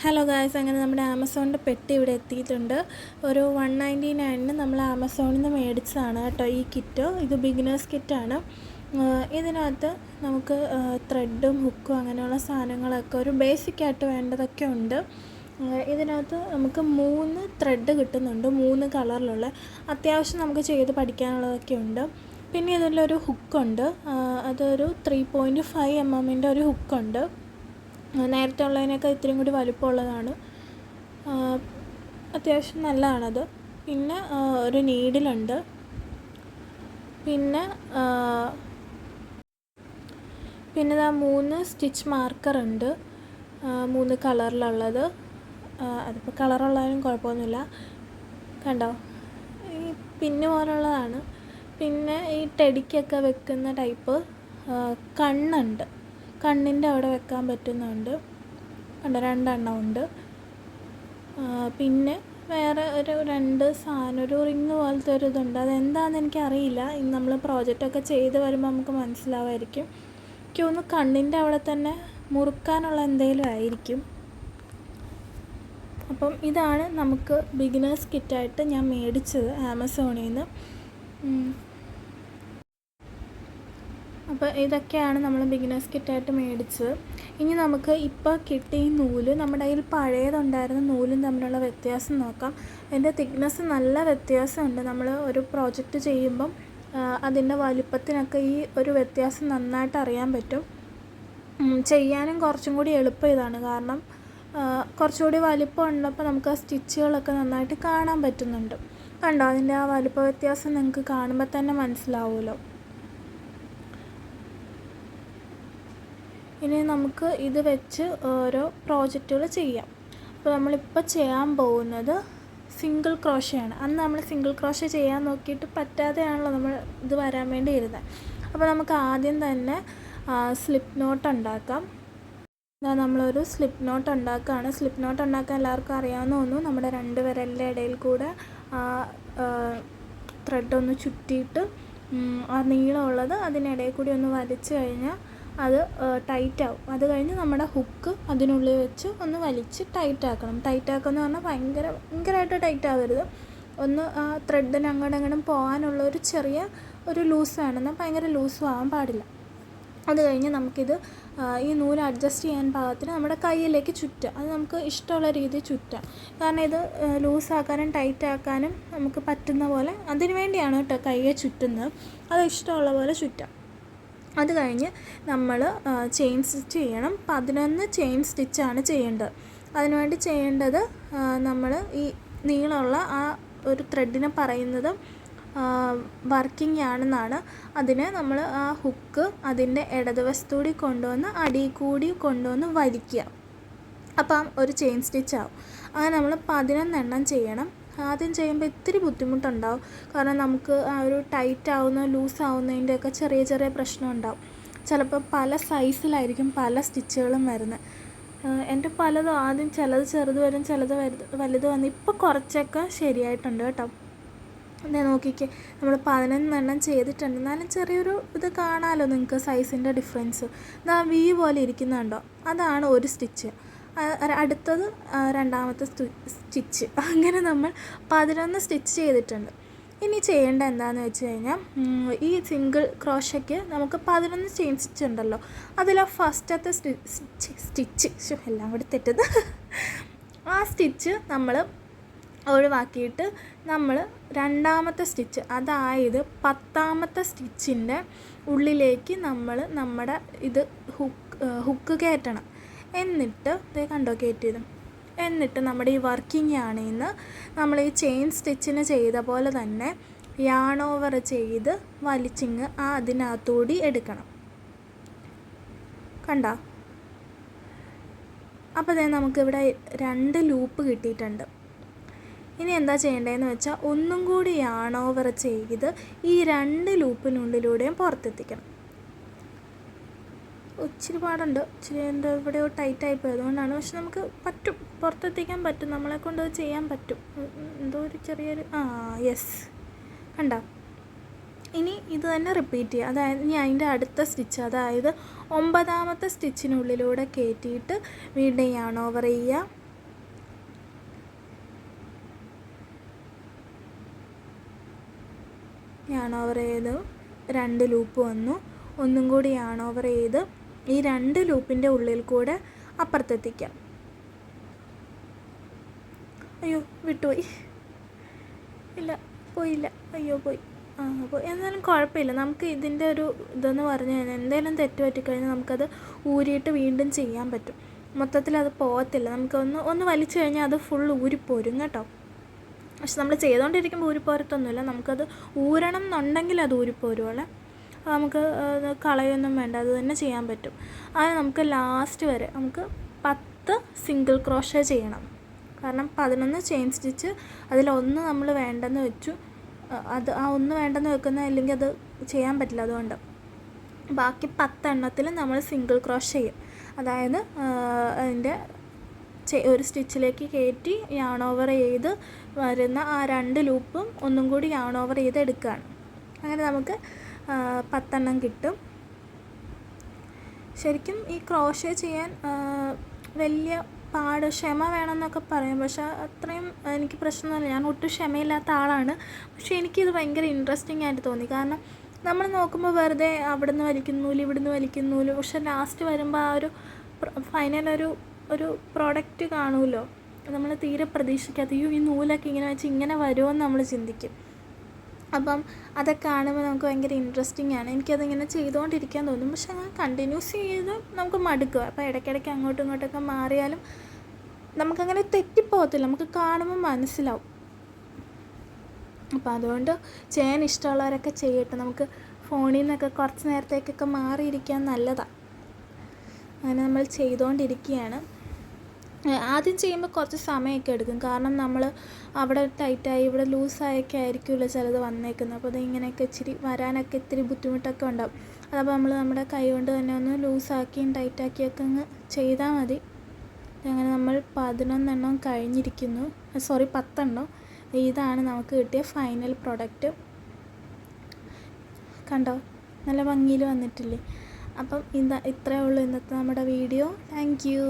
Hello guys, അങ്ങനെ നമ്മുടെ ആമസോണിൻ്റെ പെട്ടി ഇവിടെ എത്തിയിട്ടുണ്ട്. ഒരു 199 നമ്മൾ ആമസോണിൽ നിന്ന് മേടിച്ചതാണ് കേട്ടോ ഈ കിറ്റ്. ഇത് ബിഗിനേഴ്സ് കിറ്റാണ്. ഇതിനകത്ത് നമുക്ക് ത്രെഡും ഹുക്കും അങ്ങനെയുള്ള സാധനങ്ങളൊക്കെ ഒരു ബേസിക്കായിട്ട് വേണ്ടതൊക്കെ ഉണ്ട്. ഇതിനകത്ത് നമുക്ക് 3 ത്രെഡ് കിട്ടുന്നുണ്ട്, 3 കളറിലുള്ള. അത്യാവശ്യം നമുക്ക് ചെയ്ത് പഠിക്കാനുള്ളതൊക്കെ ഉണ്ട്. പിന്നെ ഇതിലൊരു ഹുക്കുണ്ട്, അതൊരു 3.5 mm ഒരു ഹുക്കുണ്ട്. നേരത്തെ ഉള്ളതിനൊക്കെ ഇത്രയും കൂടി വലിപ്പമുള്ളതാണ്. അത്യാവശ്യം നല്ലതാണത്. പിന്നെ ഒരു നീഡിലുണ്ട്. പിന്നെ 3 സ്റ്റിച്ച് മാർക്കറുണ്ട്, 3 കളറിലുള്ളത്. അതിപ്പോൾ കളറുള്ളതിനും കുഴപ്പമൊന്നുമില്ല. കണ്ടോ, ഈ പിന്ന് പോലുള്ളതാണ്. പിന്നെ ഈ ടെഡിക്കൊക്കെ വെക്കുന്ന ടൈപ്പ് കണ്ണുണ്ട്, കണ്ണിൻ്റെ അവിടെ വെക്കാൻ പറ്റുന്നുണ്ട്. കണ്ടോ, 2 എണ്ണം ഉണ്ട്. പിന്നെ വേറെ ഒരു 2 സാധനം, ഒരു റിങ് പോലത്തെ ഒരു ഇതുണ്ട്. അതെന്താണെന്ന് എനിക്കറിയില്ല. ഇന്ന് നമ്മൾ പ്രോജക്റ്റൊക്കെ ചെയ്ത് വരുമ്പോൾ നമുക്ക് മനസ്സിലാവുമായിരിക്കും. എനിക്ക് തോന്നുന്നു കണ്ണിൻ്റെ അവിടെ തന്നെ മുറുക്കാനുള്ള എന്തെങ്കിലും ആയിരിക്കും. അപ്പം ഇതാണ് നമുക്ക് ബിഗിനേഴ്സ് കിറ്റായിട്ട് ഞാൻ മേടിച്ചത് ആമസോണിൽ നിന്ന്. അപ്പോൾ ഇതൊക്കെയാണ് നമ്മൾ ബിഗിനേഴ്സ് കിറ്റായിട്ട് മേടിച്ചത്. ഇനി നമുക്ക് ഇപ്പോൾ കിട്ടിയ നൂല്, നമ്മുടെ കയ്യിൽ പഴയതുണ്ടായിരുന്ന നൂലും തമ്മിലുള്ള വ്യത്യാസം നോക്കാം. അതിൻ്റെ തിക്നെസ് നല്ല വ്യത്യാസമുണ്ട്. നമ്മൾ ഒരു പ്രോജക്റ്റ് ചെയ്യുമ്പം അതിൻ്റെ വലിപ്പത്തിനൊക്കെ ഈ ഒരു വ്യത്യാസം നന്നായിട്ട് അറിയാൻ പറ്റും. ചെയ്യാനും കുറച്ചും കൂടി എളുപ്പം ഇതാണ്, കാരണം കുറച്ചുകൂടി വലിപ്പം ഉള്ളപ്പോൾ നമുക്ക് ആ സ്റ്റിച്ചുകളൊക്കെ നന്നായിട്ട് കാണാൻ പറ്റുന്നുണ്ട്. കണ്ടോ, അതിൻ്റെ ആ വലിപ്പ വ്യത്യാസം നിങ്ങൾക്ക് കാണുമ്പോൾ തന്നെ മനസ്സിലാവുമല്ലോ. ഇനി നമുക്ക് ഇത് വെച്ച് ഓരോ പ്രോജക്റ്റുകൾ ചെയ്യാം. അപ്പോൾ നമ്മളിപ്പോൾ ചെയ്യാൻ പോകുന്നത് സിംഗിൾ ക്രോഷയാണ്. അന്ന് നമ്മൾ സിംഗിൾ ക്രോഷ ചെയ്യാൻ നോക്കിയിട്ട് പറ്റാതെയാണല്ലോ നമ്മൾ ഇത് വരാൻ വേണ്ടി ഇരുന്നത്. അപ്പോൾ നമുക്ക് ആദ്യം തന്നെ സ്ലിപ്പ് നോട്ട് ഉണ്ടാക്കാം. നമ്മളൊരു സ്ലിപ്പ് നോട്ട് ഉണ്ടാക്കുകയാണ്. സ്ലിപ്പ് നോട്ട് ഉണ്ടാക്കാൻ എല്ലാവർക്കും അറിയാമെന്ന് തോന്നുന്നു. നമ്മുടെ 2 വിരലിൻ്റെ ഇടയിൽ കൂടെ ത്രെഡൊന്ന് ചുറ്റിയിട്ട് ആ നീളമുള്ളത് അതിനിടയിൽ കൂടി ഒന്ന് വലിച്ചു കഴിഞ്ഞാൽ അത് ടൈറ്റാവും. അത് കഴിഞ്ഞ് നമ്മുടെ ഹുക്ക് അതിനുള്ളിൽ വെച്ച് ഒന്ന് വലിച്ച് ടൈറ്റാക്കണം. ടൈറ്റാക്കുക എന്ന് പറഞ്ഞാൽ ഭയങ്കരമായിട്ട് ടൈറ്റ് ആവരുത്. ഒന്ന് ആ ത്രെഡിന് അങ്ങോട്ടും പോകാനുള്ള ഒരു ചെറിയ ഒരു ലൂസാണ്, എന്നാൽ ഭയങ്കര ലൂസും ആവാൻ പാടില്ല. അത് കഴിഞ്ഞ് നമുക്കിത് ഈ നൂല് അഡ്ജസ്റ്റ് ചെയ്യാൻ പാകത്തിന് നമ്മുടെ കയ്യിലേക്ക് ചുറ്റുക. അത് നമുക്ക് ഇഷ്ടമുള്ള രീതിയിൽ ചുറ്റാം. കാരണം ഇത് ലൂസാക്കാനും ടൈറ്റാക്കാനും നമുക്ക് പറ്റുന്ന പോലെ, അതിന് വേണ്ടിയാണ് കേട്ടോ കയ്യെ ചുറ്റുന്നത്. അത് ഇഷ്ടമുള്ള പോലെ ചുറ്റാം. അത് കഴിഞ്ഞ് നമ്മൾ ചെയിൻ സ്റ്റിച്ച് ചെയ്യണം. 11 ചെയിൻ സ്റ്റിച്ചാണ് ചെയ്യേണ്ടത്. അതിനുവേണ്ടി ചെയ്യേണ്ടത്, നമ്മൾ ഈ നീളമുള്ള ആ ഒരു ത്രെഡിനെ പറയുന്നത് വർക്കിംഗ് ആണെന്നാണ്. അതിന് നമ്മൾ ആ ഹുക്ക് അതിൻ്റെ ഇടതുവശത്തൂടി കൊണ്ടുവന്ന് അടിയിൽ കൂടി കൊണ്ടുവന്ന് വലിക്കുക. അപ്പം ഒരു ചെയിൻ സ്റ്റിച്ച് ആവും. അങ്ങനെ നമ്മൾ 11 എണ്ണം ചെയ്യണം. ആദ്യം ചെയ്യുമ്പോൾ ഇത്തിരി ബുദ്ധിമുട്ടുണ്ടാവും, കാരണം നമുക്ക് ആ ഒരു ടൈറ്റ് ആവുന്ന ലൂസ് ആവുന്നതിൻ്റെയൊക്കെ ചെറിയ പ്രശ്നം ഉണ്ടാവും. ചിലപ്പോൾ പല സൈസിലായിരിക്കും പല സ്റ്റിച്ചുകളും വരുന്നത്. എൻ്റെ പലതും ആദ്യം ചിലത് ചെറുത് വരും, ചിലത് വലുത് വന്ന് ഇപ്പോൾ കുറച്ചൊക്കെ ശരിയായിട്ടുണ്ട് കേട്ടോ. അതേ നോക്കിക്കേ, നമ്മൾ 11 എണ്ണം ചെയ്തിട്ടുണ്ട്. എന്നാലും ചെറിയൊരു ഇത് കാണാമല്ലോ നിങ്ങൾക്ക്, സൈസിൻ്റെ ഡിഫറൻസ്. ഇതാ വി പോലെ ഇരിക്കുന്നുണ്ടോ, അതാണ് ഒരു സ്റ്റിച്ച്. അടുത്തത് രണ്ടാമത്തെ സ്റ്റിച്ച്. അങ്ങനെ നമ്മൾ 11 സ്റ്റിച്ച് ചെയ്തിട്ടുണ്ട്. ഇനി ചെയ്യേണ്ട എന്താണെന്ന് വെച്ച് കഴിഞ്ഞാൽ, ഈ സിംഗിൾ ക്രോഷയ്ക്ക് നമുക്ക് 11 ചെയിൻ സ്റ്റിച്ച് ഉണ്ടല്ലോ, അതിൽ ഫസ്റ്റത്തെ സ്റ്റിച്ച് എല്ലാം കൂടി തെറ്റത് ആ സ്റ്റിച്ച് നമ്മൾ ഒഴിവാക്കിയിട്ട് നമ്മൾ രണ്ടാമത്തെ സ്റ്റിച്ച്, അതായത് 10ാമത്തെ സ്റ്റിച്ചിൻ്റെ ഉള്ളിലേക്ക് നമ്മൾ നമ്മുടെ ഇത് ഹുക്ക് കയറ്റണം. എന്നിട്ട് ഇത് കണ്ടോ കയറ്റിയത്. എന്നിട്ട് നമ്മുടെ ഈ വർക്കിംഗ് ആണിന്ന് നമ്മൾ ഈ ചെയിൻ സ്റ്റിച്ചിന് ചെയ്ത പോലെ തന്നെ യാൺ ഓവർ ചെയ്ത് വലിച്ചിങ്ങ് അതിനകത്തൂടി എടുക്കണം. കണ്ടോ, അപ്പോൾ ഇതേ നമുക്കിവിടെ 2 ലൂപ്പ് കിട്ടിയിട്ടുണ്ട്. ഇനി എന്താ ചെയ്യേണ്ടതെന്ന് വെച്ചാൽ, ഒന്നും കൂടി യാൺ ഓവർ ചെയ്ത് ഈ 2 ലൂപ്പിനുള്ളിലൂടെയും പുറത്തെത്തിക്കണം. ഇച്ചിരി പാടുണ്ട്, ഇച്ചിരി എൻ്റെ ഇവിടെയോ ടൈറ്റായി പോയി, അതുകൊണ്ടാണ്. പക്ഷെ നമുക്ക് പറ്റും, പുറത്തെത്തിക്കാൻ പറ്റും, നമ്മളെ കൊണ്ട് അത് ചെയ്യാൻ പറ്റും. എന്തോ ഒരു ചെറിയൊരു യെസ്, കണ്ടോ. ഇനി ഇത് തന്നെ റിപ്പീറ്റ് ചെയ്യുക. അതായത് ഇനി അതിൻ്റെ അടുത്ത സ്റ്റിച്ച്, അതായത് 9ാമത്തെ സ്റ്റിച്ചിനുള്ളിലൂടെ കയറ്റിയിട്ട് വീണ്ടും യാൺ ഓവർ ചെയ്യുക. യാൺ ഓവർ ചെയ്ത് 2 ലൂപ്പ് വന്നു. ഒന്നും കൂടി യാൺ ഓവർ ചെയ്ത് ഈ 2 ലൂപ്പിൻ്റെ ഉള്ളിൽ കൂടെ അപ്പുറത്തെത്തിക്കാം. അയ്യോ വിട്ടുപോയി, ഇല്ല പോയില്ല, അയ്യോ പോയി, പോയി. എന്നാലും കുഴപ്പമില്ല. നമുക്ക് ഇതിൻ്റെ ഒരു ഇതെന്ന് പറഞ്ഞു കഴിഞ്ഞാൽ എന്തെങ്കിലും തെറ്റ് പറ്റിക്കഴിഞ്ഞാൽ നമുക്കത് ഊരിയിട്ട് വീണ്ടും ചെയ്യാൻ പറ്റും. മൊത്തത്തിൽ അത് പോകത്തില്ല. ഒന്ന് വലിച്ചു കഴിഞ്ഞാൽ അത് ഫുൾ ഊരിപ്പോരും കേട്ടോ. പക്ഷെ നമ്മൾ ചെയ്തുകൊണ്ടിരിക്കുമ്പോൾ ഊരിപ്പോരത്തൊന്നുമില്ല. നമുക്കത് ഊരണം എന്നുണ്ടെങ്കിൽ അത് ഊരിപ്പോരുമല്ലേ. നമുക്ക് കളയൊന്നും വേണ്ട, അത് തന്നെ ചെയ്യാൻ പറ്റും. അങ്ങനെ നമുക്ക് ലാസ്റ്റ് വരെ നമുക്ക് 10 സിംഗിൾ ക്രോഷേ ചെയ്യണം. കാരണം 11 ചെയിൻ സ്റ്റിച്ച്, അതിലൊന്ന് നമ്മൾ വേണ്ടെന്ന് വെച്ചു. അത് ആ ഒന്ന് വേണ്ടെന്ന് വെക്കുന്ന അല്ലെങ്കിൽ അത് ചെയ്യാൻ പറ്റില്ല. അതുകൊണ്ട് ബാക്കി 10 എണ്ണത്തിൽ നമ്മൾ സിംഗിൾ ക്രോഷ് ചെയ്യും. അതായത് അതിൻ്റെ ഒരു സ്റ്റിച്ചിലേക്ക് കയറ്റി യാൺ ഓവർ ചെയ്ത് വരുന്ന ആ 2 ലൂപ്പും ഒന്നും കൂടി യാൺ ഓവർ ചെയ്ത് എടുക്കുകയാണ്. അങ്ങനെ നമുക്ക് 10 എണ്ണം കിട്ടും. ശരിക്കും ഈ ക്രോഷേ ചെയ്യാൻ വലിയ ക്ഷമ വേണമെന്നൊക്കെ പറയും. പക്ഷേ അത്രയും എനിക്ക് പ്രശ്നമൊന്നുമില്ല. ഞാൻ ഒട്ടും ക്ഷമയില്ലാത്ത ആളാണ്. പക്ഷേ എനിക്കിത് ഭയങ്കര ഇൻട്രസ്റ്റിംഗ് ആയിട്ട് തോന്നി. കാരണം നമ്മൾ നോക്കുമ്പോൾ വെറുതെ അവിടെ നിന്ന് വലിക്കുന്നൂല്, ഇവിടുന്ന് വലിക്കുന്നൂല്, പക്ഷെ ലാസ്റ്റ് വരുമ്പോൾ ആ ഒരു ഫൈനൽ ഒരു പ്രോഡക്റ്റ് കാണുമല്ലോ. നമ്മൾ തീരെ പ്രതീക്ഷിക്കാത്ത ഈ നൂലൊക്കെ ഇങ്ങനെ വെച്ച് ഇങ്ങനെ വരുമോയെന്ന് നമ്മൾ ചിന്തിക്കും. അപ്പം അതൊക്കെ കാണുമ്പോൾ നമുക്ക് ഭയങ്കര ഇൻട്രസ്റ്റിംഗ് ആണ്. എനിക്കതിങ്ങനെ ചെയ്തുകൊണ്ടിരിക്കാൻ തോന്നും. പക്ഷെ അങ്ങനെ കണ്ടിന്യൂസ് ചെയ്ത് നമുക്ക് മടുക്കുക. അപ്പോൾ ഇടയ്ക്കിടയ്ക്ക് അങ്ങോട്ടും ഇങ്ങോട്ടൊക്കെ മാറിയാലും നമുക്കങ്ങനെ തെറ്റിപ്പോകത്തില്ല. നമുക്ക് കാണുമ്പോൾ മനസ്സിലാവും. അപ്പോൾ അതുകൊണ്ട് ചെയ്യാൻ ഇഷ്ടമുള്ളവരൊക്കെ ചെയ്യട്ടെ. നമുക്ക് ഫോണിൽ നിന്നൊക്കെ കുറച്ച് നേരത്തേക്കൊക്കെ മാറിയിരിക്കാൻ നല്ലതാണ്. അങ്ങനെ നമ്മൾ ചെയ്തുകൊണ്ടിരിക്കുകയാണ്. ആദ്യം ചെയ്യുമ്പോൾ കുറച്ച് സമയമൊക്കെ എടുക്കും. കാരണം നമ്മൾ അവിടെ ടൈറ്റായി ഇവിടെ ലൂസായൊക്കെ ആയിരിക്കുമല്ലോ ചിലത് വന്നേക്കുന്നത്. അപ്പോൾ അത് ഇങ്ങനെയൊക്കെ വരാനൊക്കെ ഇത്തിരി ബുദ്ധിമുട്ടൊക്കെ ഉണ്ടാവും. അതപ്പോൾ നമ്മൾ നമ്മുടെ കൈ കൊണ്ട് തന്നെ ഒന്ന് ലൂസാക്കിയും ടൈറ്റാക്കിയൊക്കെ അങ്ങ് ചെയ്താൽ മതി. അങ്ങനെ നമ്മൾ 11 എണ്ണം കഴിഞ്ഞിരിക്കുന്നു. 10 എണ്ണം. ഇതാണ് നമുക്ക് കിട്ടിയ ഫൈനൽ പ്രൊഡക്റ്റ്. കണ്ടോ, നല്ല ഭംഗിയിൽ വന്നിട്ടില്ലേ? അപ്പം ഇത്രയേ ഉള്ളൂ ഇന്നത്തെ നമ്മുടെ വീഡിയോ. Thank you.